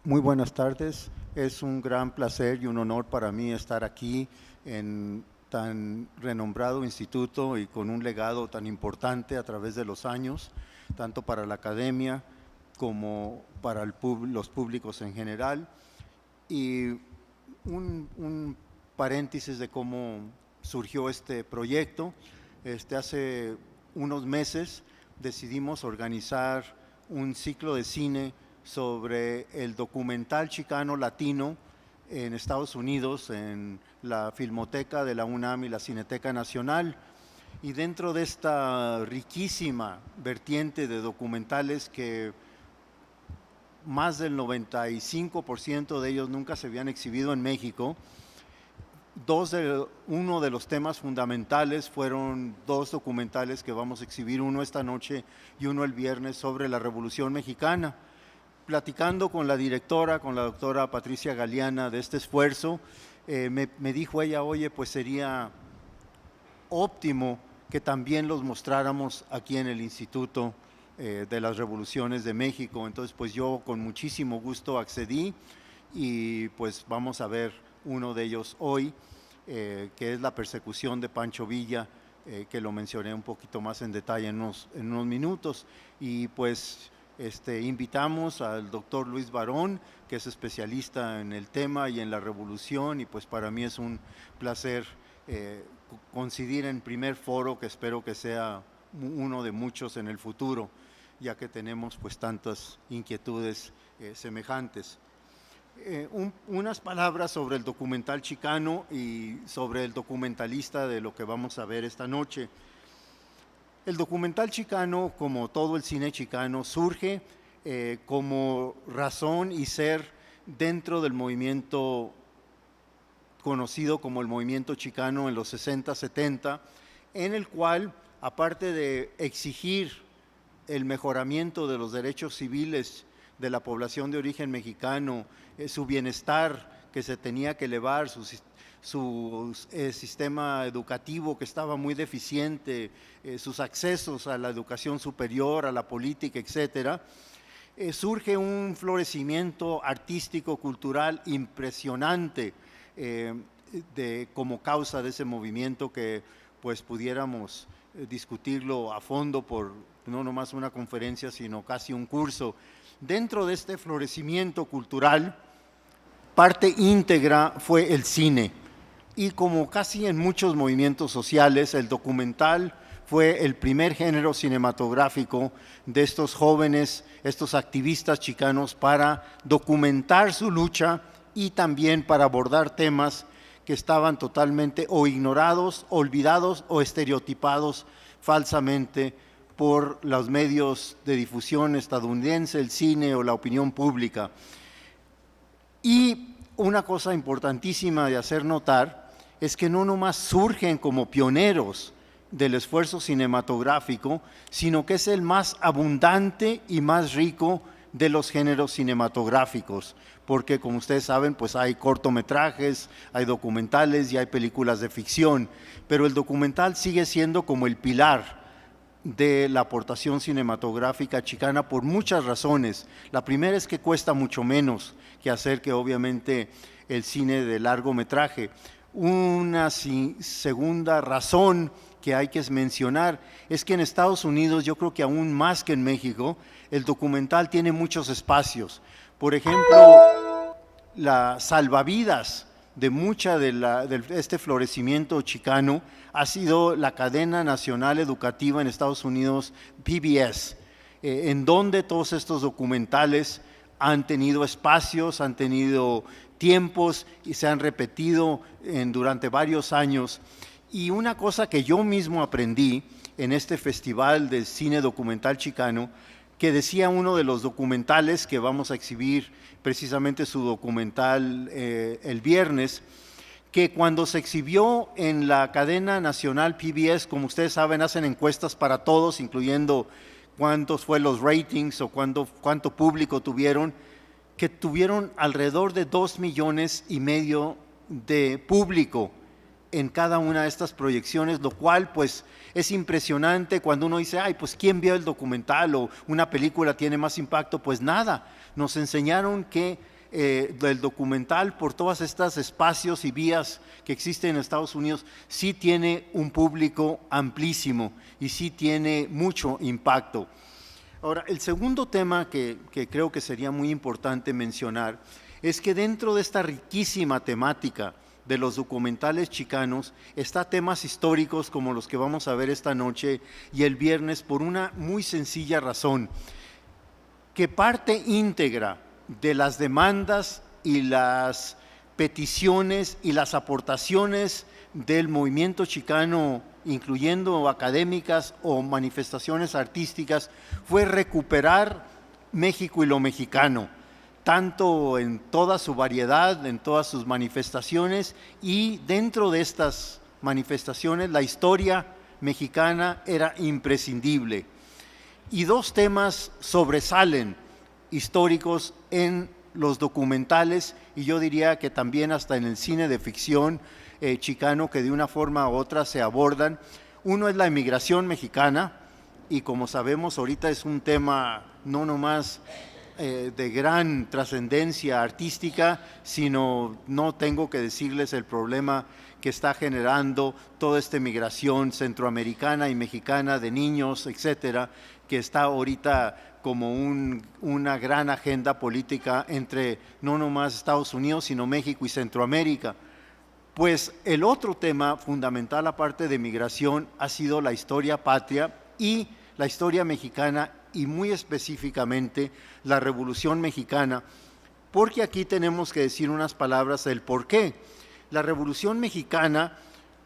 Muy buenas tardes. Es un gran placer y un honor para mí estar aquí en tan renombrado instituto y con un legado tan importante a través de los años, tanto para la academia como para los públicos en general. Y un paréntesis de cómo surgió este proyecto. Hace unos meses decidimos organizar un ciclo de cine sobre el documental chicano latino en Estados Unidos, en la Filmoteca de la UNAM y la Cineteca Nacional. Y dentro de esta riquísima vertiente de documentales que más del 95% de ellos nunca se habían exhibido en México, uno de los temas fundamentales fueron dos documentales que vamos a exhibir, uno esta noche y uno el viernes, sobre la Revolución Mexicana. Platicando con la directora, con la doctora Patricia Galeana, de este esfuerzo, me dijo ella: oye, pues sería óptimo que también los mostráramos aquí en el Instituto de las Revoluciones de México. Entonces, pues yo con muchísimo gusto accedí y pues vamos a ver uno de ellos hoy, que es la persecución de Pancho Villa, que lo mencioné un poquito más en detalle en unos minutos. Y pues invitamos al doctor Luis Barón, que es especialista en el tema y en la revolución, y pues para mí es un placer coincidir en primer foro, que espero que sea uno de muchos en el futuro, ya que tenemos pues tantas inquietudes semejantes. Unas palabras sobre el documental chicano y sobre el documentalista de lo que vamos a ver esta noche. El documental chicano, como todo el cine chicano, surge como razón y ser dentro del movimiento conocido como el movimiento chicano en los 60, 70, en el cual, aparte de exigir el mejoramiento de los derechos civiles de la población de origen mexicano, su bienestar que se tenía que elevar, su sistema educativo que estaba muy deficiente, sus accesos a la educación superior, a la política, etcétera, surge un florecimiento artístico, cultural impresionante como causa de ese movimiento, que pues pudiéramos discutirlo a fondo por no nomás una conferencia, sino casi un curso. Dentro de este florecimiento cultural, parte íntegra fue el cine. Y como casi en muchos movimientos sociales, el documental fue el primer género cinematográfico de estos jóvenes, estos activistas chicanos, para documentar su lucha y también para abordar temas que estaban totalmente o ignorados, olvidados o estereotipados falsamente por los medios de difusión estadounidense, el cine o la opinión pública. Y una cosa importantísima de hacer notar es que no nomás surgen como pioneros del esfuerzo cinematográfico, sino que es el más abundante y más rico de los géneros cinematográficos, porque como ustedes saben, pues hay cortometrajes, hay documentales y hay películas de ficción, pero el documental sigue siendo como el pilar de la aportación cinematográfica chicana por muchas razones. La primera es que cuesta mucho menos que hacer que obviamente el cine de largometraje. Una segunda razón que hay que mencionar es que en Estados Unidos, yo creo que aún más que en México, el documental tiene muchos espacios. Por ejemplo, la salvavidas de mucha de este florecimiento chicano ha sido la cadena nacional educativa en Estados Unidos, PBS, en donde todos estos documentales han tenido espacios, han tenido tiempos y se han repetido durante varios años. Y una cosa que yo mismo aprendí en este festival de cine documental chicano, que decía uno de los documentales que vamos a exhibir, precisamente su documental el viernes, que cuando se exhibió en la cadena nacional PBS, como ustedes saben, hacen encuestas para todos, incluyendo cuántos fue los ratings o cuánto público tuvieron, que tuvieron alrededor de 2,5 millones de público en cada una de estas proyecciones, lo cual pues es impresionante cuando uno dice, ay, pues ¿quién vio el documental o una película tiene más impacto? Pues nada, nos enseñaron que del documental, por todos estos espacios y vías que existen en Estados Unidos, sí tiene un público amplísimo y sí tiene mucho impacto. Ahora, el segundo tema que creo que sería muy importante mencionar es que dentro de esta riquísima temática de los documentales chicanos está temas históricos como los que vamos a ver esta noche y el viernes, por una muy sencilla razón, que parte íntegra de las demandas y las peticiones y las aportaciones del movimiento chicano, incluyendo académicas o manifestaciones artísticas, fue recuperar México y lo mexicano, tanto en toda su variedad, en todas sus manifestaciones, y dentro de estas manifestaciones la historia mexicana era imprescindible. Y dos temas sobresalen históricos en los documentales, y yo diría que también hasta en el cine de ficción chicano, que de una forma u otra se abordan. Uno es la emigración mexicana, y como sabemos ahorita es un tema no nomás de gran trascendencia artística, sino no tengo que decirles el problema que está generando toda esta migración centroamericana y mexicana de niños, etcétera, que está ahorita como una gran agenda política entre no nomás Estados Unidos, sino México y Centroamérica. Pues el otro tema fundamental, aparte de migración, ha sido la historia patria y la historia mexicana, y muy específicamente la Revolución Mexicana, porque aquí tenemos que decir unas palabras del por qué. La Revolución Mexicana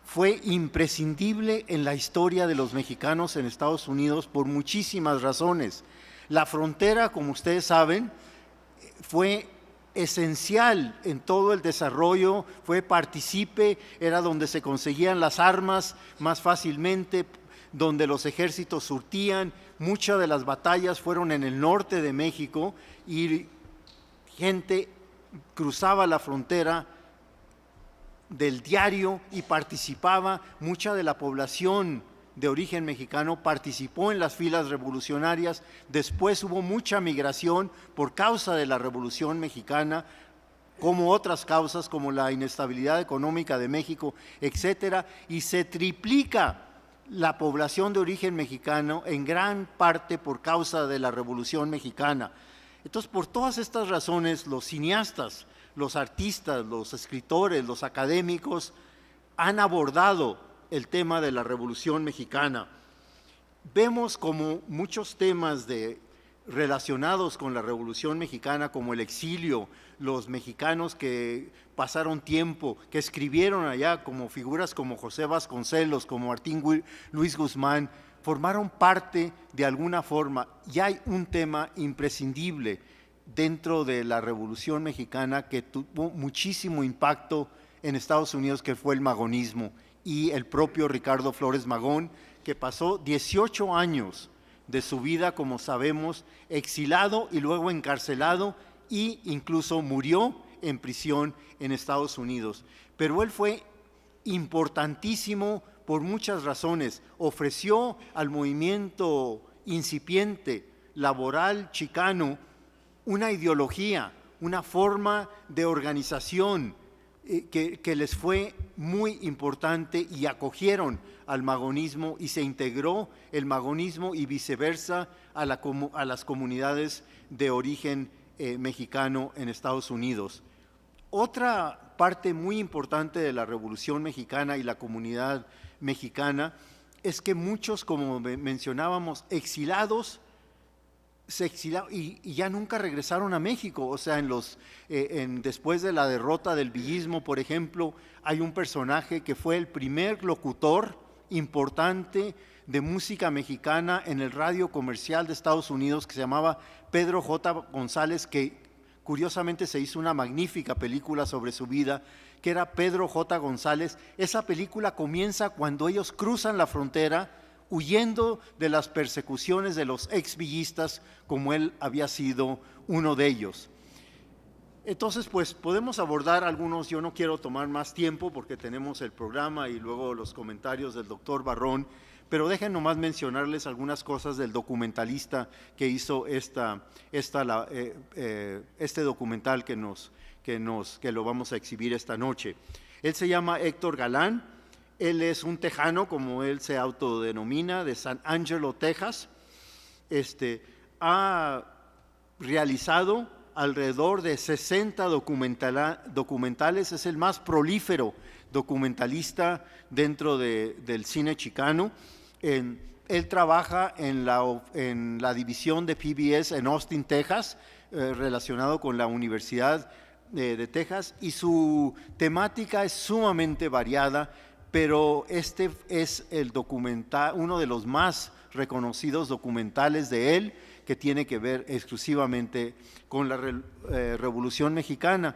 fue imprescindible en la historia de los mexicanos en Estados Unidos por muchísimas razones. La frontera, como ustedes saben, fue esencial en todo el desarrollo, fue partícipe, era donde se conseguían las armas más fácilmente, donde los ejércitos surtían. Muchas de las batallas fueron en el norte de México y gente cruzaba la frontera del diario y participaba. Mucha de la población de origen mexicano participó en las filas revolucionarias. Después hubo mucha migración por causa de la Revolución Mexicana, como otras causas como la inestabilidad económica de México, etcétera, y se triplica la población de origen mexicano en gran parte por causa de la Revolución Mexicana. Entonces, por todas estas razones, los cineastas, los artistas, los escritores, los académicos han abordado el tema de la Revolución Mexicana. Vemos como muchos temas relacionados con la Revolución Mexicana, como el exilio, los mexicanos que pasaron tiempo, que escribieron allá, como figuras como José Vasconcelos, como Martín Luis Guzmán, formaron parte de alguna forma. Y hay un tema imprescindible dentro de la Revolución Mexicana que tuvo muchísimo impacto en Estados Unidos, que fue el magonismo, y el propio Ricardo Flores Magón, que pasó 18 años de su vida, como sabemos, exilado y luego encarcelado, e incluso murió en prisión en Estados Unidos. Pero él fue importantísimo por muchas razones. Ofreció al movimiento incipiente laboral chicano una ideología, una forma de organización que les fue muy importante, y acogieron al magonismo y se integró el magonismo y viceversa a las comunidades de origen mexicano en Estados Unidos. Otra parte muy importante de la Revolución Mexicana y la comunidad mexicana es que muchos, como mencionábamos, exilados, se exilaron y ya nunca regresaron a México. O sea, después de la derrota del villismo, por ejemplo, hay un personaje que fue el primer locutor importante de música mexicana en el radio comercial de Estados Unidos, que se llamaba Pedro J. González, que curiosamente se hizo una magnífica película sobre su vida, que era Pedro J. González. Esa película comienza cuando ellos cruzan la frontera huyendo de las persecuciones de los exvillistas, como él había sido uno de ellos. Entonces, pues podemos abordar algunos. Yo no quiero tomar más tiempo porque tenemos el programa y luego los comentarios del doctor Barrón, Pero dejen nomás mencionarles algunas cosas del documentalista que hizo este documental que lo vamos a exhibir esta noche. Él se llama Héctor Galán. Él es un tejano, como él se autodenomina, de San Angelo, Texas. Ha realizado alrededor de 60 documentales, es el más prolífero documentalista dentro del cine chicano. Él trabaja en la división de PBS en Austin, Texas, relacionado con la Universidad de Texas, y su temática es sumamente variada, pero este es uno de los más reconocidos documentales de él, que tiene que ver exclusivamente con la Revolución Mexicana.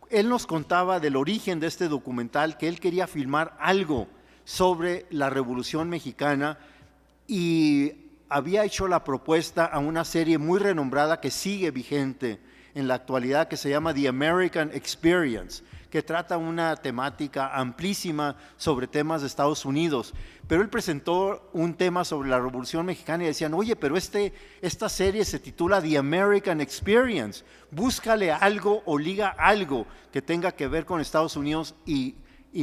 Él nos contaba del origen de este documental, que él quería filmar algo sobre la Revolución Mexicana y había hecho la propuesta a una serie muy renombrada que sigue vigente en la actualidad, que se llama The American Experience, que trata una temática amplísima sobre temas de Estados Unidos. Pero él presentó un tema sobre la Revolución Mexicana y decían, oye, pero esta serie se titula The American Experience, búscale algo o liga algo que tenga que ver con Estados Unidos y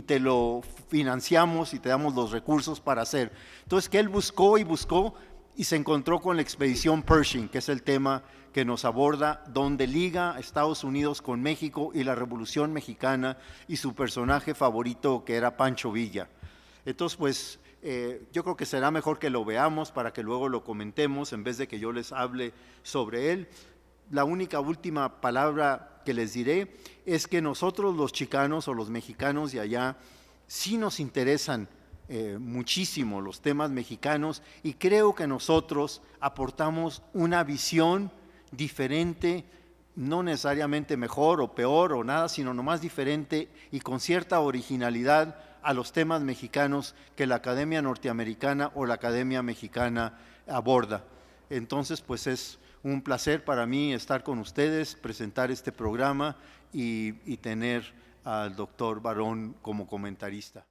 te lo financiamos y te damos los recursos para hacer. Entonces, que él buscó y buscó y se encontró con la expedición Pershing, que es el tema que nos aborda, donde liga Estados Unidos con México y la Revolución Mexicana y su personaje favorito, que era Pancho Villa. Entonces, pues, yo creo que será mejor que lo veamos para que luego lo comentemos en vez de que yo les hable sobre él. La última palabra que les diré es que nosotros los chicanos o los mexicanos de allá sí nos interesan muchísimo los temas mexicanos, y creo que nosotros aportamos una visión diferente, no necesariamente mejor o peor o nada, sino nomás diferente y con cierta originalidad a los temas mexicanos que la Academia Norteamericana o la Academia Mexicana aborda. Entonces, pues es un placer para mí estar con ustedes, presentar este programa y tener al doctor Barón como comentarista.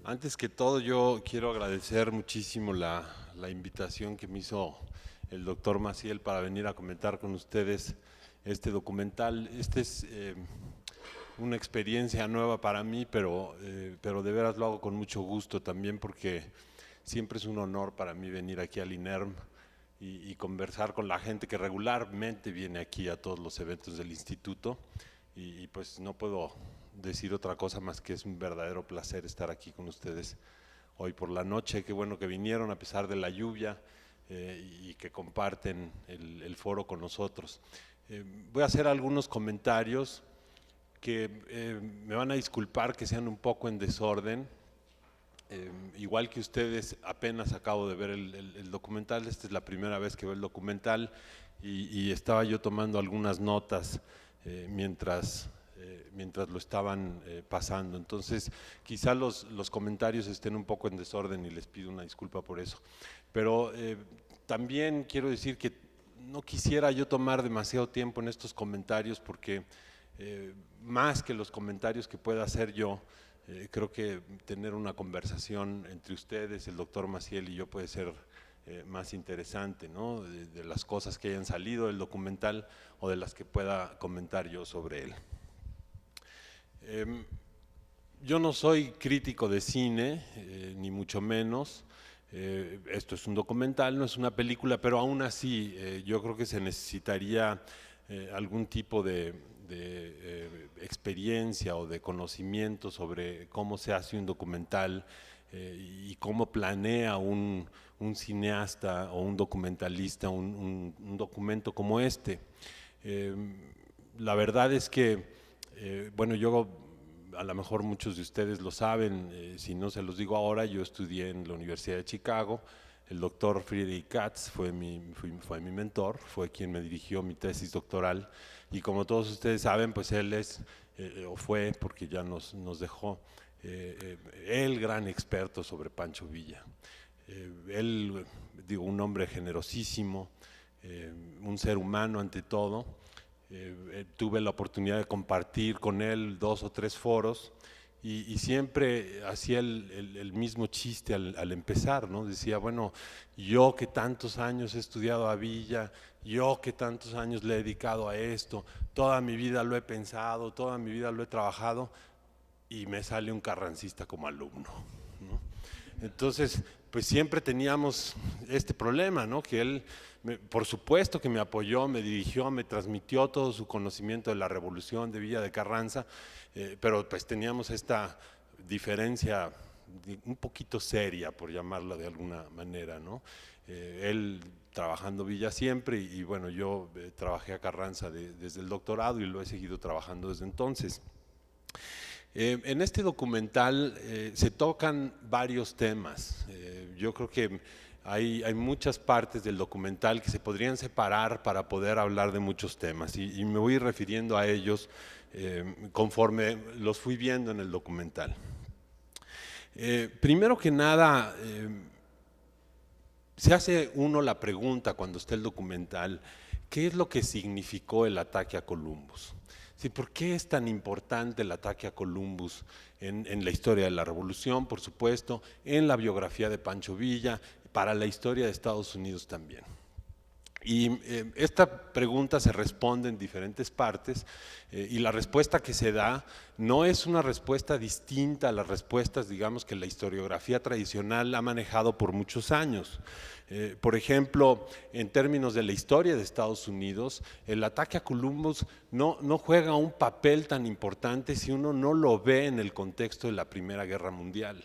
Antes que todo, yo quiero agradecer muchísimo la invitación que me hizo el doctor Maciel para venir a comentar con ustedes este documental. Este es una experiencia nueva para mí, pero de veras lo hago con mucho gusto también, porque siempre es un honor para mí venir aquí al INERM y conversar con la gente que regularmente viene aquí a todos los eventos del instituto, y pues no puedo decir otra cosa más que es un verdadero placer estar aquí con ustedes hoy por la noche. Qué bueno que vinieron a pesar de la lluvia y que comparten el foro con nosotros. Voy a hacer algunos comentarios que me van a disculpar que sean un poco en desorden. Igual que ustedes, apenas acabo de ver el documental. Esta es la primera vez que veo el documental y estaba yo tomando algunas notas mientras lo estaban pasando. Entonces, quizá los comentarios estén un poco en desorden y les pido una disculpa por eso. Pero también quiero decir que no quisiera yo tomar demasiado tiempo en estos comentarios, porque más que los comentarios que pueda hacer yo, creo que tener una conversación entre ustedes, el doctor Maciel y yo, puede ser más interesante, ¿no? De las cosas que hayan salido del documental o de las que pueda comentar yo sobre él. Yo no soy crítico de cine, ni mucho menos. Esto es un documental, no es una película, pero aún así yo creo que se necesitaría algún tipo de experiencia o de conocimiento sobre cómo se hace un documental y cómo planea un cineasta o un documentalista un documento como este. La verdad es que, bueno, yo, a lo mejor muchos de ustedes lo saben, si no se los digo ahora, yo estudié en la Universidad de Chicago. El doctor Friedrich Katz fue mi mentor, fue quien me dirigió mi tesis doctoral, y como todos ustedes saben, pues él es, o fue, porque ya nos dejó, el gran experto sobre Pancho Villa. Él, digo, un hombre generosísimo, un ser humano ante todo. Tuve la oportunidad de compartir con él 2 o 3 foros y siempre hacía el mismo chiste al empezar, ¿no? Decía, bueno, yo que tantos años he estudiado a Villa, yo que tantos años le he dedicado a esto, toda mi vida lo he pensado, toda mi vida lo he trabajado, y me sale un carrancista como alumno, ¿no? Entonces, pues siempre teníamos este problema, ¿no? Que él, por supuesto que me apoyó, me dirigió, me transmitió todo su conocimiento de la revolución de Villa de Carranza, pero pues teníamos esta diferencia un poquito seria, por llamarla de alguna manera, ¿no? Él trabajando Villa siempre y bueno, yo trabajé a Carranza desde el doctorado y lo he seguido trabajando desde entonces. En este documental se tocan varios temas. Yo creo que hay muchas partes del documental que se podrían separar para poder hablar de muchos temas y me voy refiriendo a ellos conforme los fui viendo en el documental. Primero que nada, se hace uno la pregunta cuando está el documental, ¿qué es lo que significó el ataque a Columbus? Sí, ¿por qué es tan importante el ataque a Columbus en la historia de la Revolución, por supuesto, en la biografía de Pancho Villa, para la historia de Estados Unidos también? Y esta pregunta se responde en diferentes partes y la respuesta que se da no es una respuesta distinta a las respuestas, digamos, que la historiografía tradicional ha manejado por muchos años. Por ejemplo, en términos de la historia de Estados Unidos, el ataque a Columbus no juega un papel tan importante si uno no lo ve en el contexto de la Primera Guerra Mundial.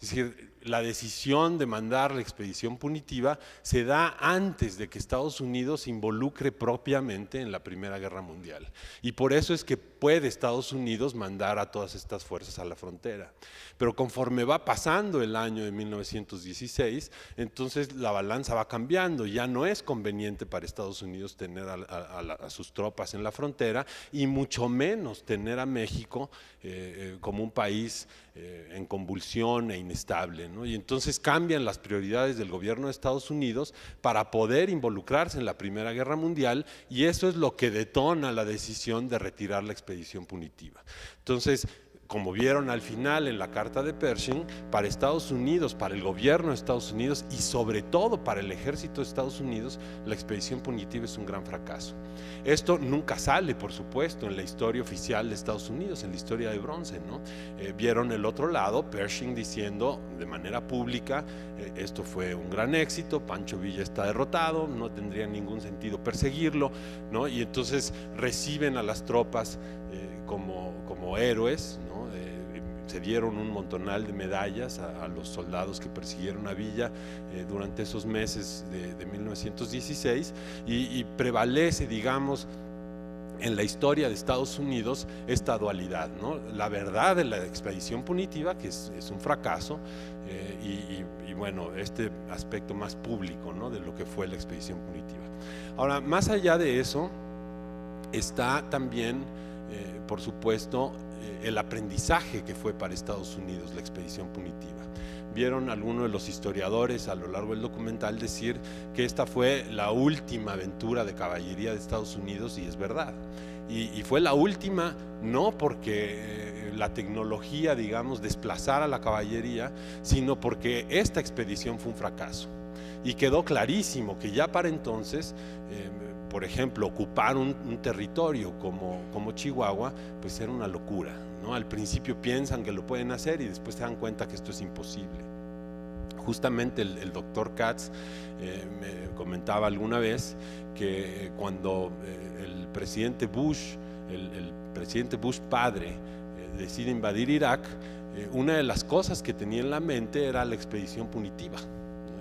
Es decir, la decisión de mandar la expedición punitiva se da antes de que Estados Unidos se involucre propiamente en la Primera Guerra Mundial. Y por eso es que puede Estados Unidos mandar a todas estas fuerzas a la frontera. Pero conforme va pasando el año de 1916, entonces la balanza va cambiando. Ya no es conveniente para Estados Unidos tener a sus tropas en la frontera y mucho menos tener a México como un país en convulsión e inestable, ¿no? Y entonces cambian las prioridades del gobierno de Estados Unidos para poder involucrarse en la Primera Guerra Mundial y eso es lo que detona la decisión de retirar la expedición punitiva. Entonces, como vieron al final en la carta de Pershing, para Estados Unidos, para el gobierno de Estados Unidos y sobre todo para el ejército de Estados Unidos, la expedición punitiva es un gran fracaso. Esto nunca sale, por supuesto, en la historia oficial de Estados Unidos, en la historia de bronce, ¿no? Vieron el otro lado, Pershing diciendo de manera pública, esto fue un gran éxito, Pancho Villa está derrotado, no tendría ningún sentido perseguirlo, ¿no? Y entonces reciben a las tropas como héroes, ¿no? Se dieron un montonal de medallas a los soldados que persiguieron a Villa durante esos meses de 1916 y prevalece, digamos, en la historia de Estados Unidos esta dualidad, ¿no? La verdad de la expedición punitiva, que es un fracaso, y bueno, este aspecto más público, ¿no? De lo que fue la expedición punitiva. Ahora, más allá de eso, está también, por supuesto, el aprendizaje que fue para Estados Unidos la expedición punitiva. Vieron algunos de los historiadores a lo largo del documental decir que esta fue la última aventura de caballería de Estados Unidos y es verdad. Y fue la última no porque la tecnología, digamos, desplazara la caballería, sino porque esta expedición fue un fracaso. Y quedó clarísimo que ya para entonces, por ejemplo, ocupar un territorio como Chihuahua, pues era una locura, ¿no? Al principio piensan que lo pueden hacer y después se dan cuenta que esto es imposible. Justamente el doctor Katz me comentaba alguna vez que cuando el presidente Bush, el presidente Bush padre, decide invadir Irak, una de las cosas que tenía en la mente era la expedición punitiva.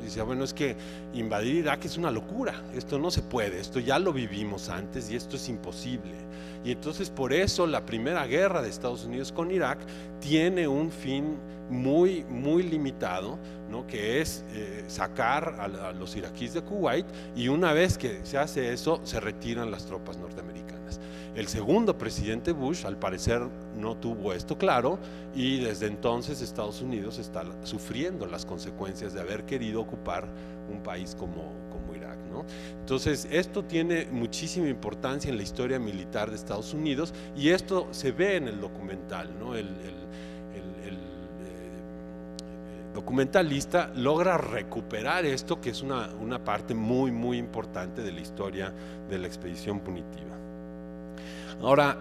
Dice, bueno, es que invadir Irak es una locura, esto no se puede, esto ya lo vivimos antes y esto es imposible. Y entonces por eso la primera guerra de Estados Unidos con Irak tiene un fin muy, muy limitado, ¿no? Que es sacar a los iraquíes de Kuwait y una vez que se hace eso, se retiran las tropas norteamericanas. El segundo presidente Bush, al parecer, no tuvo esto claro y desde entonces Estados Unidos está sufriendo las consecuencias de haber querido ocupar un país como Irak, ¿no? Entonces, esto tiene muchísima importancia en la historia militar de Estados Unidos y esto se ve en el documental, ¿no? documentalista logra recuperar esto, que es una parte muy, muy importante de la historia de la expedición punitiva. Ahora,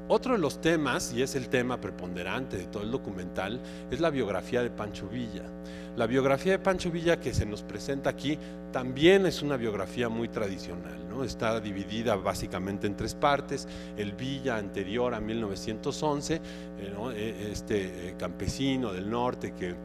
otro de los temas, y es el tema preponderante de todo el documental, es la biografía de Pancho Villa. La biografía de Pancho Villa que se nos presenta aquí también es una biografía muy tradicional, ¿no? Está dividida básicamente en tres partes. El Villa anterior a 1911, ¿no? Campesino del norte que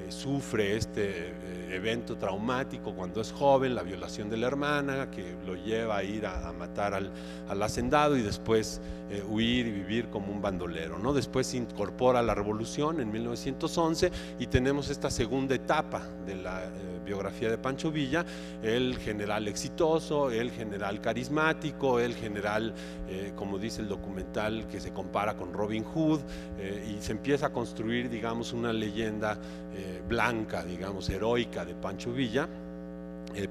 sufre este evento traumático cuando es joven, la violación de la hermana, que lo lleva a ir a matar al hacendado y después huir y vivir como un bandolero, ¿no? Después se incorpora a la revolución en 1911 y tenemos esta segunda etapa de la biografía de Pancho Villa, el general exitoso, el general carismático, el general, como dice el documental, que se compara con Robin Hood, y se empieza a construir, digamos, una leyenda blanca, digamos, heroica de Pancho Villa.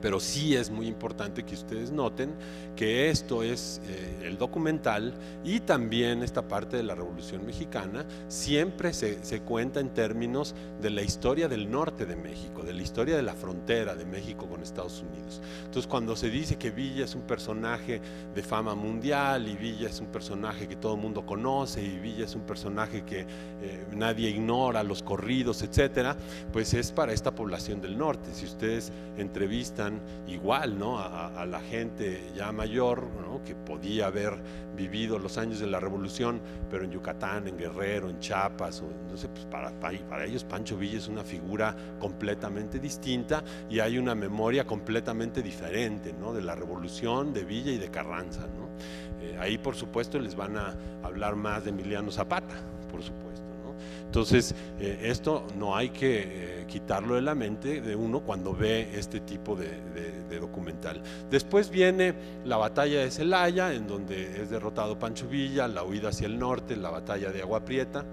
Pero sí es muy importante que ustedes noten que esto es el documental, y también esta parte de la Revolución Mexicana siempre se cuenta en términos de la historia del norte de México, de la historia de la frontera de México con Estados Unidos. Entonces, cuando se dice que Villa es un personaje de fama mundial, y Villa es un personaje que todo el mundo conoce, y Villa es un personaje que nadie ignora, los corridos, etcétera, pues es para esta población del norte. Si ustedes entrevistan igual, ¿no?, a la gente ya mayor, ¿no?, que podía haber vivido los años de la revolución, pero en Yucatán, en Guerrero, en Chiapas, entonces, pues para ellos Pancho Villa es una figura completamente distinta, y hay una memoria completamente diferente, ¿no?, de la revolución, de Villa y de Carranza, ¿no? Ahí, por supuesto, les van a hablar más de Emiliano Zapata, por supuesto, ¿no? Entonces, esto no hay que quitarlo de la mente de uno cuando ve este tipo de documental. Después viene la batalla de Celaya, en donde es derrotado Pancho Villa, la huida hacia el norte, la batalla de Agua Prieta.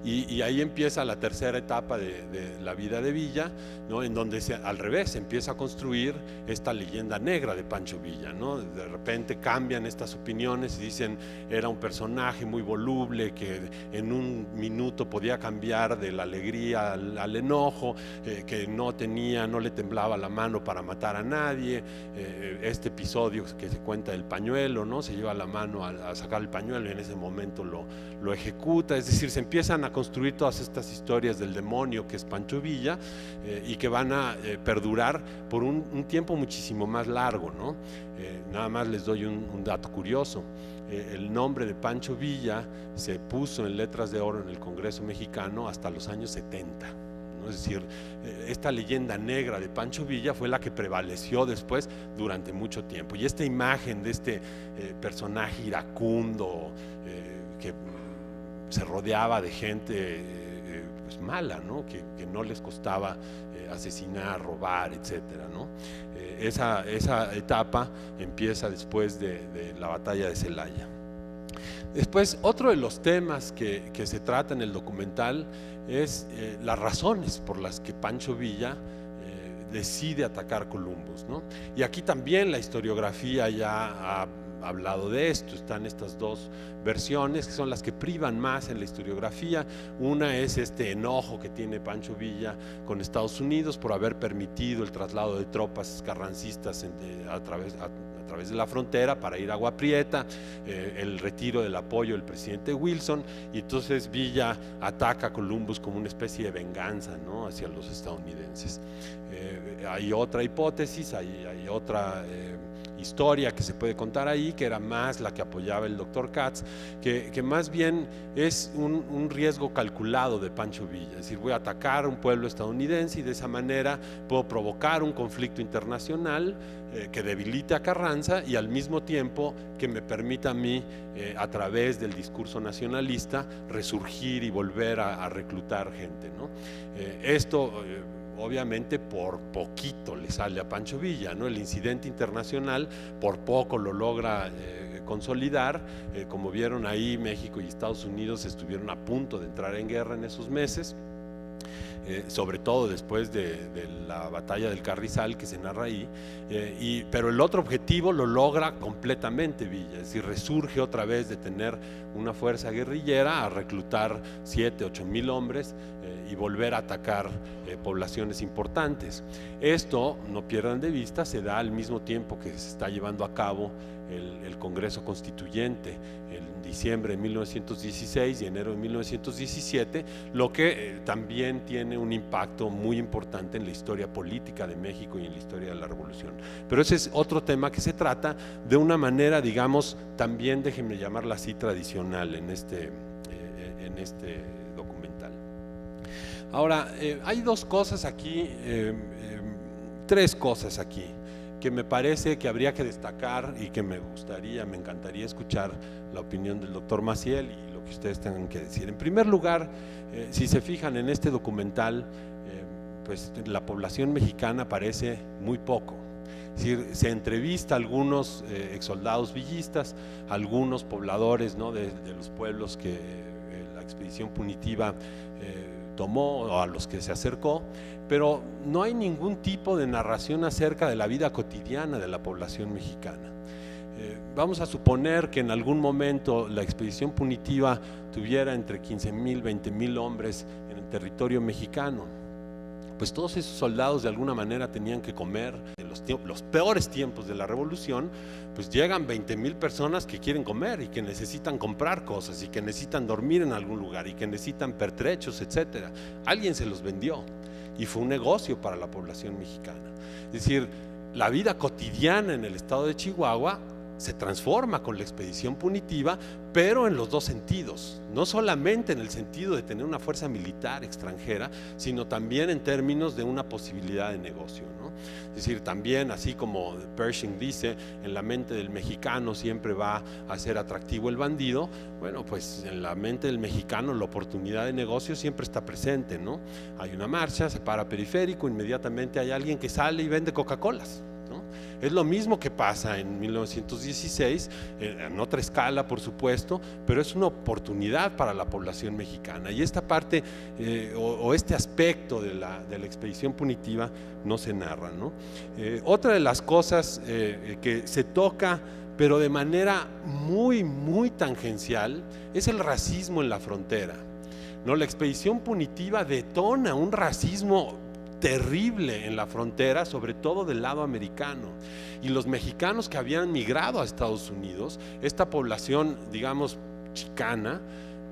Y ahí empieza la tercera etapa de la vida de Villa, ¿no?, en donde al revés se empieza a construir esta leyenda negra de Pancho Villa, ¿no? De repente cambian estas opiniones y dicen era un personaje muy voluble que en un minuto podía cambiar de la alegría al enojo, que no le temblaba la mano para matar a nadie. Este episodio que se cuenta del pañuelo, ¿no?, se lleva la mano a sacar el pañuelo y en ese momento lo ejecuta. Es decir, se empiezan a construir todas estas historias del demonio que es Pancho Villa, y que van a perdurar por un tiempo muchísimo más largo, ¿no? Nada más les doy un dato curioso. El nombre de Pancho Villa se puso en letras de oro en el Congreso mexicano hasta los años 70. ¿no? Es decir, esta leyenda negra de Pancho Villa fue la que prevaleció después durante mucho tiempo. Y esta imagen de este personaje iracundo, que se rodeaba de gente pues mala, ¿no?, que no les costaba asesinar, robar, etcétera, ¿no? Esa etapa empieza después de la batalla de Celaya. Después, otro de los temas que se trata en el documental es las razones por las que Pancho Villa decide atacar Columbus, ¿no? Y aquí también la historiografía ya ha hablado de esto. Están estas dos versiones que son las que privan más en la historiografía. Una es este enojo que tiene Pancho Villa con Estados Unidos por haber permitido el traslado de tropas carrancistas a través de la frontera para ir a Agua Prieta, el retiro del apoyo del presidente Wilson, y entonces Villa ataca a Columbus como una especie de venganza, ¿no?, hacia los estadounidenses. Hay otra hipótesis, hay otra historia que se puede contar ahí, que era más la que apoyaba el doctor Katz, que más bien es un riesgo calculado de Pancho Villa. Es decir, voy a atacar a un pueblo estadounidense y de esa manera puedo provocar un conflicto internacional que debilite a Carranza y al mismo tiempo que me permita a mí, a través del discurso nacionalista, resurgir y volver a reclutar gente, ¿no? Esto obviamente por poquito le sale a Pancho Villa, ¿no? El incidente internacional por poco lo logra consolidar. Como vieron ahí, México y Estados Unidos estuvieron a punto de entrar en guerra en esos meses. sobre todo después de la batalla del Carrizal que se narra ahí, pero el otro objetivo lo logra completamente Villa, es decir, resurge otra vez de tener una fuerza guerrillera a reclutar 7, 8 mil hombres y volver a atacar poblaciones importantes. Esto, no pierdan de vista, se da al mismo tiempo que se está llevando a cabo el Congreso Constituyente en diciembre de 1916 y enero de 1917, lo que también tiene un impacto muy importante en la historia política de México y en la historia de la Revolución. Pero ese es otro tema que se trata de una manera, digamos, también, déjenme llamarla así, tradicional en este documental. Ahora, hay dos cosas aquí, tres cosas aquí, que me parece que habría que destacar y que me encantaría escuchar la opinión del doctor Maciel y lo que ustedes tengan que decir. En primer lugar, si se fijan en este documental, pues la población mexicana aparece muy poco. Es decir, se entrevista a algunos exsoldados villistas, algunos pobladores, ¿no?, de los pueblos que la expedición punitiva tomó o a los que se acercó, pero no hay ningún tipo de narración acerca de la vida cotidiana de la población mexicana. Vamos a suponer que en algún momento la expedición punitiva tuviera entre 15,000, 20,000 hombres en el territorio mexicano. Pues todos esos soldados de alguna manera tenían que comer. En los peores tiempos de la revolución, pues llegan 20,000 personas que quieren comer y que necesitan comprar cosas y que necesitan dormir en algún lugar y que necesitan pertrechos, etcétera. Alguien se los vendió y fue un negocio para la población mexicana. Es decir, la vida cotidiana en el estado de Chihuahua se transforma con la expedición punitiva, pero en los dos sentidos, no solamente en el sentido de tener una fuerza militar extranjera, sino también en términos de una posibilidad de negocio, ¿no? Es decir, también, así como Pershing dice, en la mente del mexicano siempre va a ser atractivo el bandido, bueno, pues en la mente del mexicano la oportunidad de negocio siempre está presente, ¿no? Hay una marcha, se para periférico, inmediatamente hay alguien que sale y vende Coca-Colas. Es lo mismo que pasa en 1916, en otra escala por supuesto, pero es una oportunidad para la población mexicana, y esta parte o este aspecto de la expedición punitiva no se narra, ¿no? Otra de las cosas que se toca, pero de manera muy, muy tangencial, es el racismo en la frontera, ¿no? La expedición punitiva detona un racismo terrible en la frontera, sobre todo del lado americano, y los mexicanos que habían migrado a Estados Unidos, esta población, digamos, chicana,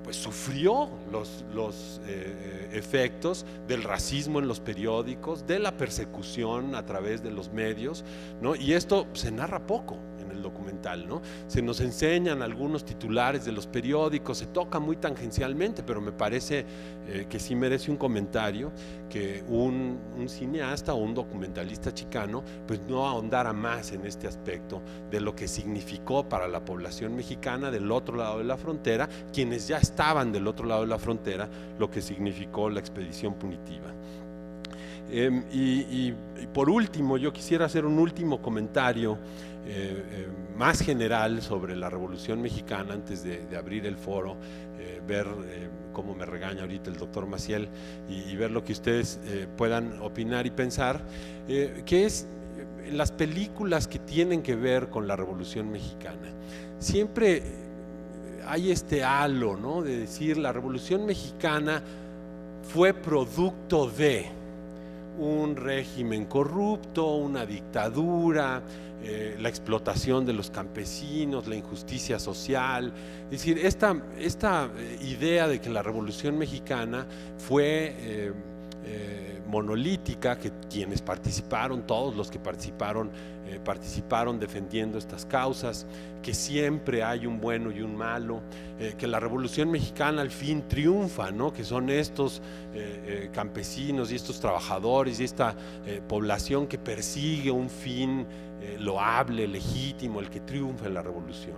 pues sufrió los efectos del racismo en los periódicos, de la persecución a través de los medios, ¿no? Y esto se narra poco en el documental, ¿no? Se nos enseñan algunos titulares de los periódicos, se toca muy tangencialmente, pero me parece que sí merece un comentario, que un cineasta o un documentalista chicano pues no ahondara más en este aspecto de lo que significó para la población mexicana del otro lado de la frontera, quienes ya estaban del otro lado de la frontera, lo que significó la expedición punitiva. Y por último, yo quisiera hacer un último comentario más general sobre la Revolución Mexicana antes de abrir el foro, ver cómo me regaña ahorita el doctor Maciel y ver lo que ustedes puedan opinar y pensar, que es las películas que tienen que ver con la Revolución Mexicana. Siempre hay este halo, ¿no?, de decir la Revolución Mexicana fue producto de un régimen corrupto, una dictadura, la explotación de los campesinos, la injusticia social. Es decir, esta idea de que la Revolución Mexicana fue monolítica, que quienes participaron, todos los que participaron defendiendo estas causas, que siempre hay un bueno y un malo, que la Revolución Mexicana al fin triunfa, ¿no?, que son estos campesinos y estos trabajadores y esta población que persigue un fin loable, legítimo, el que triunfa en la revolución.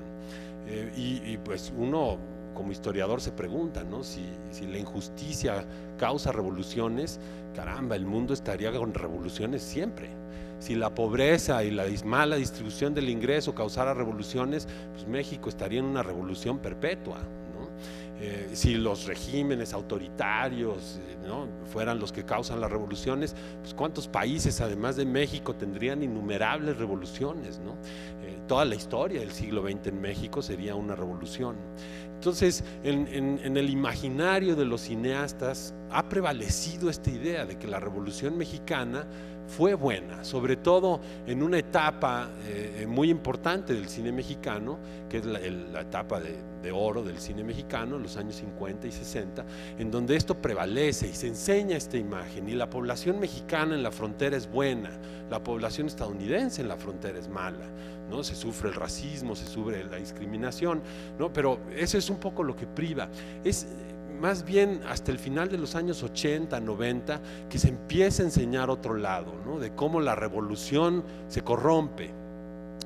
Y pues uno como historiador se pregunta, ¿no?, si la injusticia causa revoluciones, caramba, el mundo estaría con revoluciones siempre. Si la pobreza y la mala distribución del ingreso causara revoluciones, pues México estaría en una revolución perpetua, ¿no? Si los regímenes autoritarios, ¿no?, fueran los que causan las revoluciones, pues cuántos países además de México tendrían innumerables revoluciones, ¿no? Toda la historia del siglo XX en México sería una revolución. Entonces, en el imaginario de los cineastas ha prevalecido esta idea de que la Revolución Mexicana fue buena, sobre todo en una etapa muy importante del cine mexicano, que es la etapa de oro del cine mexicano, en los años 50 y 60, en donde esto prevalece y se enseña esta imagen, y la población mexicana en la frontera es buena, la población estadounidense en la frontera es mala, ¿no? Se sufre el racismo, se sufre la discriminación, ¿no? Pero eso es un poco lo que priva. Es más bien hasta el final de los años 80, 90, que se empieza a enseñar otro lado, ¿no?, de cómo la revolución se corrompe.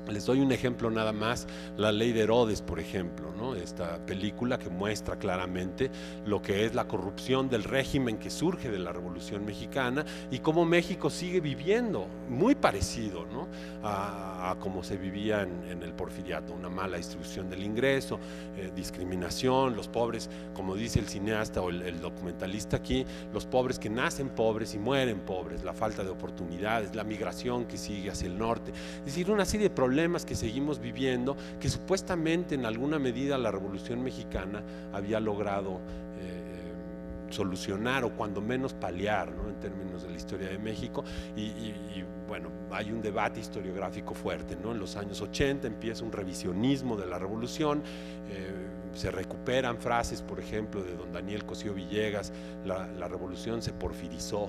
Les doy un ejemplo nada más, La Ley de Herodes, por ejemplo, ¿no?, esta película que muestra claramente lo que es la corrupción del régimen que surge de la Revolución Mexicana y cómo México sigue viviendo muy parecido, ¿no?, a cómo se vivía en el porfiriato, una mala distribución del ingreso, discriminación, los pobres, como dice el cineasta o el documentalista aquí, los pobres que nacen pobres y mueren pobres, la falta de oportunidades, la migración que sigue hacia el norte, es decir, una serie de problemas que seguimos viviendo, que supuestamente en alguna medida la Revolución Mexicana había logrado solucionar o cuando menos paliar, ¿no?, en términos de la historia de México. Y bueno, hay un debate historiográfico fuerte, ¿no? En los años 80 empieza un revisionismo de la revolución, se recuperan frases, por ejemplo, de don Daniel Cosío Villegas, la revolución se porfirizó,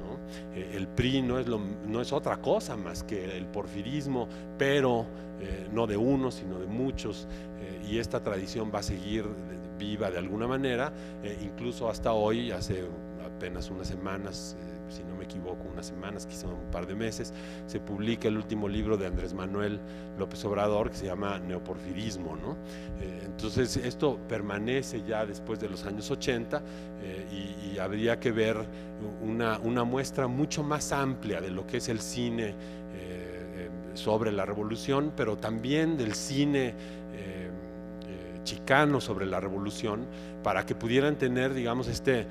¿no? El PRI no es otra cosa más que el porfirismo, pero no de uno, sino de muchos, y esta tradición va a seguir viva de alguna manera, incluso hasta hoy, hace apenas unas semanas, si no me equivoco, unas semanas, quizá un par de meses, se publica el último libro de Andrés Manuel López Obrador, que se llama Neoporfirismo, ¿no? Entonces esto permanece ya después de los años 80, y habría que ver una muestra mucho más amplia de lo que es el cine sobre la revolución, pero también del cine chicano sobre la revolución, para que pudieran tener, digamos, este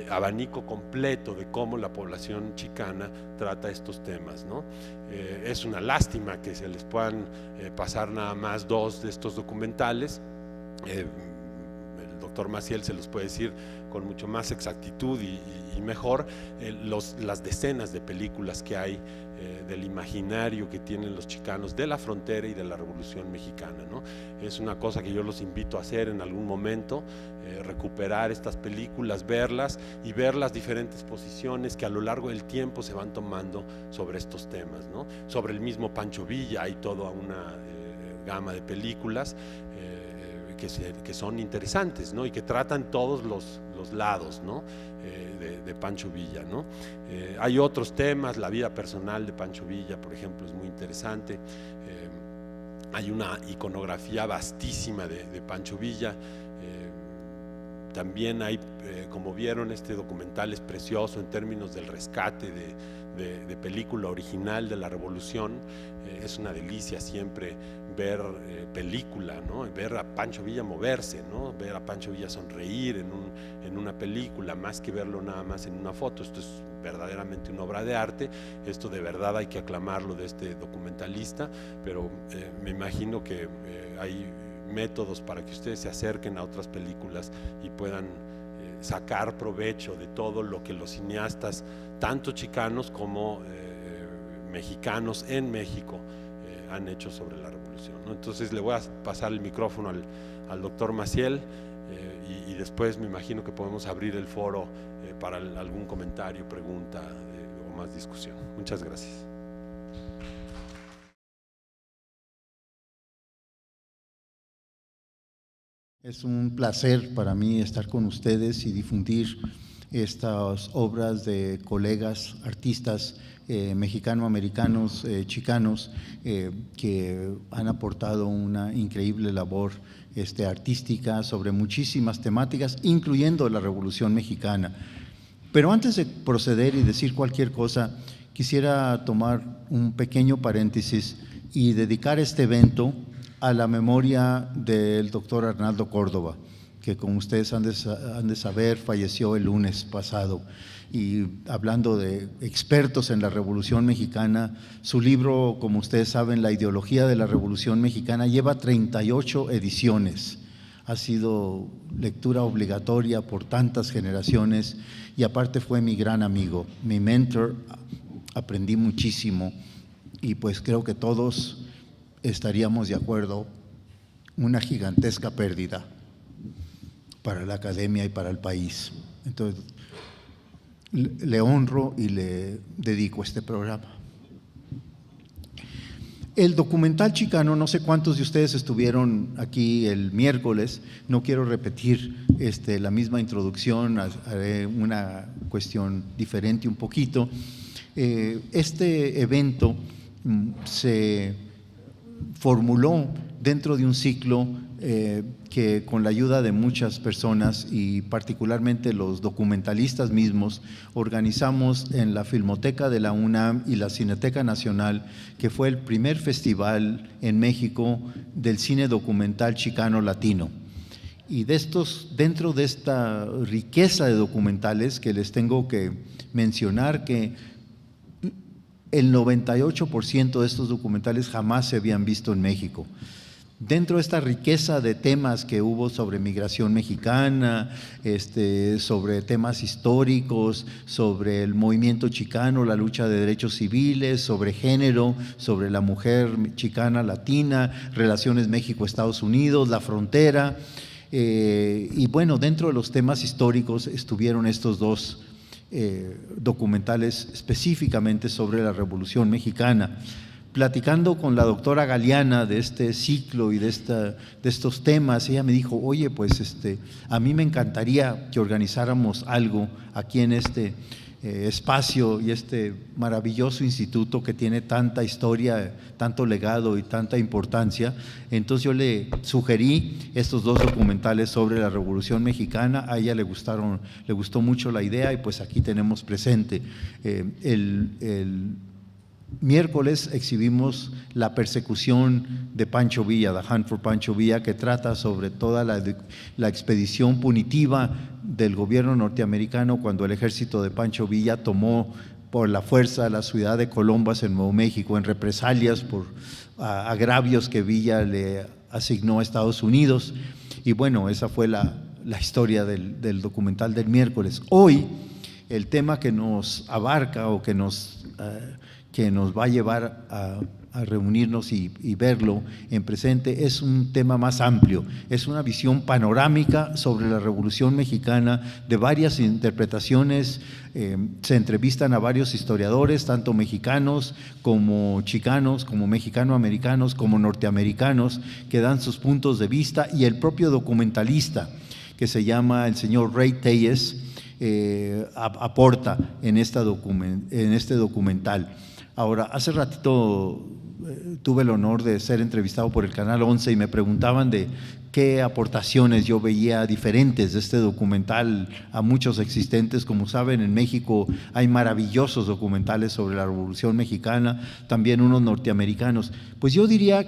abanico completo de cómo la población chicana trata estos temas, ¿no? Es una lástima que se les puedan pasar nada más 2 de estos documentales. El doctor Maciel se los puede decir con mucho más exactitud y mejor, las decenas de películas que hay del imaginario que tienen los chicanos de la frontera y de la Revolución Mexicana, ¿no? Es una cosa que yo los invito a hacer en algún momento, recuperar estas películas, verlas y ver las diferentes posiciones que a lo largo del tiempo se van tomando sobre estos temas, ¿no? Sobre el mismo Pancho Villa hay toda una gama de películas que son interesantes, ¿no?, y que tratan todos los lados, ¿no?, de Pancho Villa, ¿no? Hay otros temas, la vida personal de Pancho Villa, por ejemplo, es muy interesante. Hay una iconografía vastísima de Pancho Villa. También hay, como vieron, este documental es precioso en términos del rescate de película original de la Revolución. Es una delicia siempre ver película, ¿no?, ver a Pancho Villa moverse, ¿no?, ver a Pancho Villa sonreír en una película, más que verlo nada más en una foto. Esto es verdaderamente una obra de arte, esto de verdad hay que aclamarlo de este documentalista, pero me imagino que hay métodos para que ustedes se acerquen a otras películas y puedan sacar provecho de todo lo que los cineastas, tanto chicanos como mexicanos en México, han hecho sobre la revolución, ¿no? Entonces le voy a pasar el micrófono al doctor Maciel, y después me imagino que podemos abrir el foro para algún comentario, pregunta o más discusión. Muchas gracias. Es un placer para mí estar con ustedes y difundir estas obras de colegas, artistas mexicano-americanos, chicanos, que han aportado una increíble labor artística sobre muchísimas temáticas, incluyendo la Revolución Mexicana. Pero antes de proceder y decir cualquier cosa, quisiera tomar un pequeño paréntesis y dedicar este evento a la memoria del doctor Arnaldo Córdoba, que como ustedes han de saber, falleció el lunes pasado. Y hablando de expertos en la Revolución Mexicana, su libro, como ustedes saben, La ideología de la Revolución Mexicana, lleva 38 ediciones. Ha sido lectura obligatoria por tantas generaciones y aparte fue mi gran amigo, mi mentor. Aprendí muchísimo y pues creo que todos estaríamos de acuerdo, una gigantesca pérdida para la academia y para el país. Entonces, le honro y le dedico este programa. El documental chicano, no sé cuántos de ustedes estuvieron aquí el miércoles, no quiero repetir la misma introducción, haré una cuestión diferente un poquito. Este evento se formuló dentro de un ciclo que con la ayuda de muchas personas y particularmente los documentalistas mismos organizamos en la Filmoteca de la UNAM y la Cineteca Nacional, que fue el primer festival en México del cine documental chicano latino. Y dentro de esta riqueza de documentales que les tengo que mencionar que el 98% de estos documentales jamás se habían visto en México. Dentro de esta riqueza de temas que hubo sobre migración mexicana, sobre temas históricos, sobre el movimiento chicano, la lucha de derechos civiles, sobre género, sobre la mujer chicana latina, relaciones México-Estados Unidos, la frontera. Y bueno, dentro de los temas históricos estuvieron estos dos documentales específicamente sobre la Revolución Mexicana. Platicando con la doctora Galeana de este ciclo y de estos temas, ella me dijo, oye, pues a mí me encantaría que organizáramos algo aquí en este espacio y este maravilloso instituto que tiene tanta historia, tanto legado y tanta importancia. Entonces yo le sugerí estos dos documentales sobre la Revolución Mexicana. A ella le gustó mucho la idea y pues aquí tenemos presente. El miércoles exhibimos La persecución de Pancho Villa, The Hunt for Pancho Villa, que trata sobre toda la expedición punitiva del gobierno norteamericano cuando el ejército de Pancho Villa tomó por la fuerza la ciudad de Colombas en Nuevo México en represalias por agravios que Villa le asignó a Estados Unidos. Y bueno, esa fue la historia del documental del miércoles. Hoy, el tema que nos abarca o que nos va a llevar a reunirnos y verlo en presente es un tema más amplio, es una visión panorámica sobre la Revolución Mexicana de varias interpretaciones. Se entrevistan a varios historiadores, tanto mexicanos como chicanos, como mexicano-americanos, como norteamericanos, que dan sus puntos de vista, y el propio documentalista, que se llama el señor Ray Telles, aporta en este documental. Ahora, hace ratito tuve el honor de ser entrevistado por el Canal 11 y me preguntaban de qué aportaciones yo veía diferentes de este documental a muchos existentes. Como saben, en México hay maravillosos documentales sobre la Revolución Mexicana, también unos norteamericanos. Pues yo diría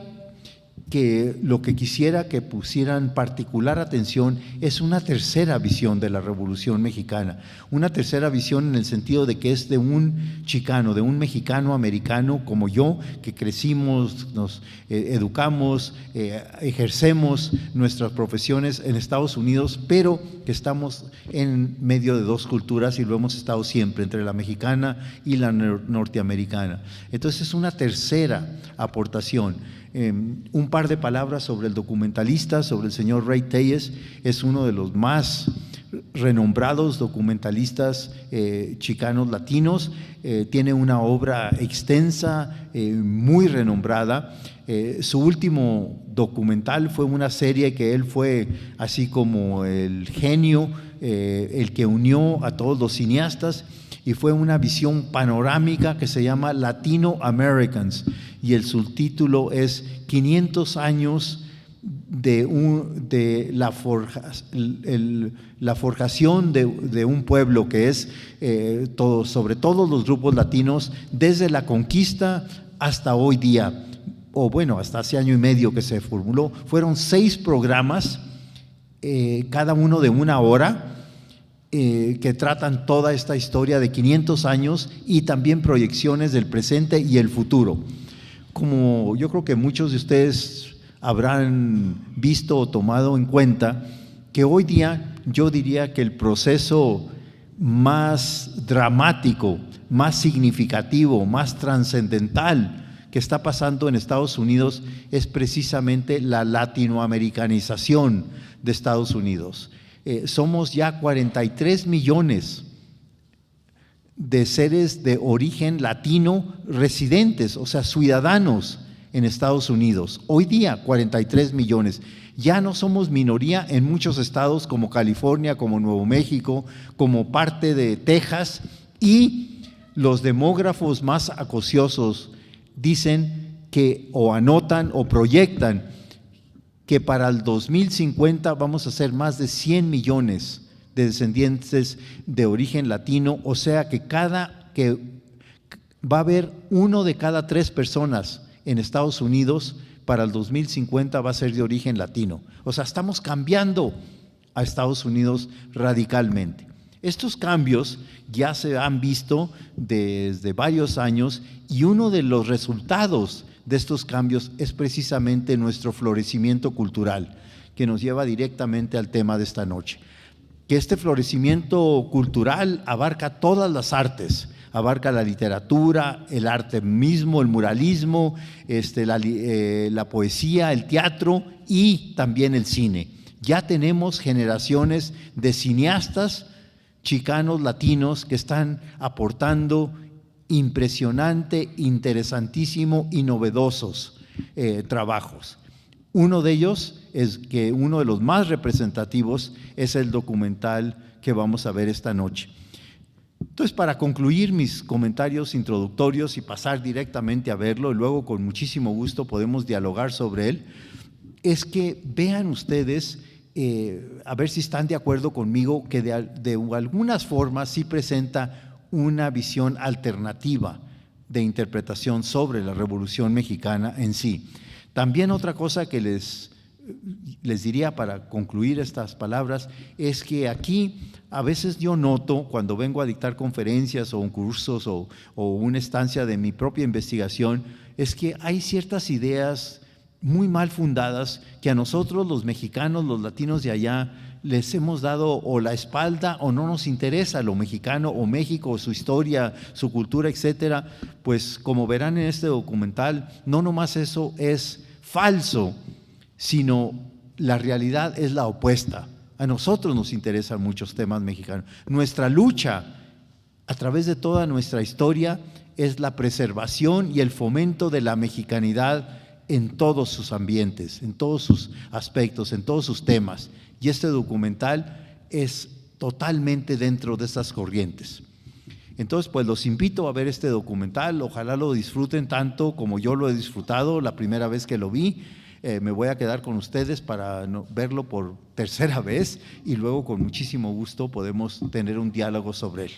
que lo que quisiera que pusieran particular atención es una tercera visión de la Revolución Mexicana, una tercera visión en el sentido de que es de un chicano, de un mexicano-americano como yo, que crecimos, nos educamos, ejercemos nuestras profesiones en Estados Unidos, pero que estamos en medio de dos culturas y lo hemos estado siempre, entre la mexicana y la norteamericana. Entonces es una tercera aportación. Un par de palabras sobre el documentalista, sobre el señor Ray Telles. Es uno de los más renombrados documentalistas chicanos latinos. Tiene una obra extensa, muy renombrada. Su último documental fue una serie que él fue así como el genio, el que unió a todos los cineastas, y fue una visión panorámica que se llama Latino Americans, y el subtítulo es 500 años de la forjación de un pueblo, que es sobre todos los grupos latinos, desde la conquista hasta hoy día, o bueno, hasta hace año y medio que se formuló. Fueron 6 programas cada uno de 1 hora, que tratan toda esta historia de 500 años y también proyecciones del presente y el futuro. Como yo creo que muchos de ustedes habrán visto o tomado en cuenta, que hoy día yo diría que el proceso más dramático, más significativo, más trascendental que está pasando en Estados Unidos es precisamente la latinoamericanización de Estados Unidos. Somos ya 43 millones de seres de origen latino residentes, o sea, ciudadanos en Estados Unidos. Hoy día 43 millones. Ya no somos minoría en muchos estados como California, como Nuevo México, como parte de Texas, y los demógrafos más acuciosos dicen que, o anotan o proyectan, que para el 2050 vamos a ser más de 100 millones de descendientes de origen latino, o sea que va a haber 1 de cada 3 personas en Estados Unidos para el 2050 va a ser de origen latino. O sea, estamos cambiando a Estados Unidos radicalmente. Estos cambios ya se han visto desde varios años y uno de los resultados de estos cambios es precisamente nuestro florecimiento cultural, que nos lleva directamente al tema de esta noche. Que este florecimiento cultural abarca todas las artes, abarca la literatura, el arte mismo, el muralismo, la poesía, el teatro y también el cine. Ya tenemos generaciones de cineastas chicanos, latinos, que están aportando impresionante, interesantísimo y novedosos trabajos. Uno de ellos uno de los más representativos es el documental que vamos a ver esta noche. Entonces, para concluir mis comentarios introductorios y pasar directamente a verlo, y luego con muchísimo gusto podemos dialogar sobre él, es que vean ustedes, a ver si están de acuerdo conmigo, que de algunas formas sí presenta una visión alternativa de interpretación sobre la Revolución Mexicana en sí. También otra cosa que les diría para concluir estas palabras es que aquí a veces yo noto cuando vengo a dictar conferencias o cursos o una estancia de mi propia investigación, es que hay ciertas ideas muy mal fundadas que a nosotros los mexicanos, los latinos de allá, les hemos dado o la espalda o no nos interesa lo mexicano o México o su historia, su cultura, etcétera. Pues como verán en este documental, no nomás eso es falso, sino la realidad es la opuesta. A nosotros nos interesan muchos temas mexicanos. Nuestra lucha a través de toda nuestra historia es la preservación y el fomento de la mexicanidad en todos sus ambientes, en todos sus aspectos, en todos sus temas. Y este documental es totalmente dentro de estas corrientes. Entonces, pues los invito a ver este documental, ojalá lo disfruten tanto como yo lo he disfrutado la primera vez que lo vi. Me voy a quedar con ustedes para verlo por tercera vez y luego con muchísimo gusto podemos tener un diálogo sobre él.